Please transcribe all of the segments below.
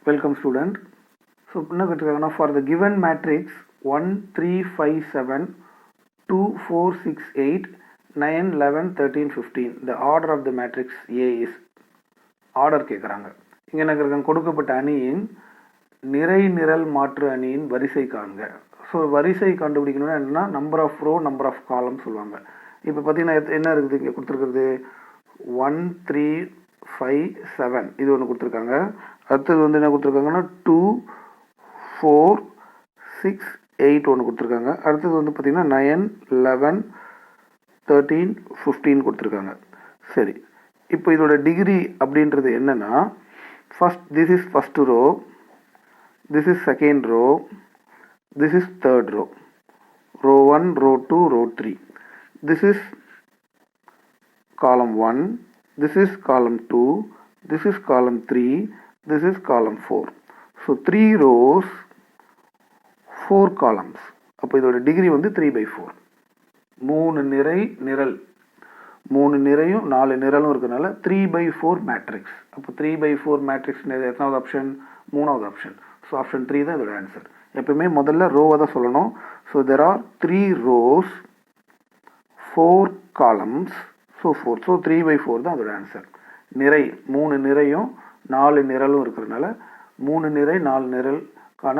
Welcome student. So என்ன கேட்டிருக்காங்கன்னா for the given matrix 1 3 5 7 2 4 6 8 9 11 13 15 the order of the matrix A is order கேட்குறாங்க. இங்கே என்ன கேட்குறாங்க, கொடுக்கப்பட்ட அணியின் நிறை நிரல் மாற்று அணியின் வரிசை காண்க. ஸோ வரிசை கண்டுபிடிக்கணும்னா என்னன்னா number of row number of column சொல்லுவாங்க. இப்போ பார்த்தீங்கன்னா என்ன இருக்குது இங்கே கொடுத்துருக்குறது 1 3 5 7 இது ஒன்று கொடுத்துருக்காங்க. அடுத்தது வந்து என்ன கொடுத்துருக்காங்கன்னா 2 4 6 8 ஒன்று கொடுத்துருக்காங்க. அடுத்தது வந்து பார்த்திங்கன்னா 9 11 13 15 கொடுத்துருக்காங்க. சரி, இப்போ இதோட டிகிரி அப்படின்றது என்னன்னா this is first row, this is second row, this is third row, row 1 row 2 row 3, this is column 1, this is column 2, this is column 3, this is column 4. So 3 rows 4 columns. அப்போ இதோட degree வந்து 3/4. 3 நிறை நிரல், 3 நிறையும் 4 நிரலும் இருக்கிறதுனால 3/4 matrix. அப்போ 3/4 matrix எத்தனாவது option? 3வது ஆப்ஷன். ஸோ ஆப்ஷன் 3 தான் இதோட ஆன்சர். எப்பவுமே முதல்ல ரோவை தான் சொல்லணும். So there are 3 rows 4 columns. So 4. So 3/4 தான் அதோட ஆன்சர். நிறை 3 நிறையும் 4 நிரலும் இருக்கிறதுனால 3 நிறை 4 நிரலுக்கான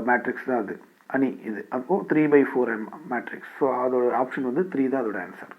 மேட்ரிக்ஸ் தான் அது, அணி இது. அப்போது 3/4 மேட்ரிக்ஸ். ஸோ அதோட ஆப்ஷன் வந்து 3 தான் அதோட ஆன்சர்.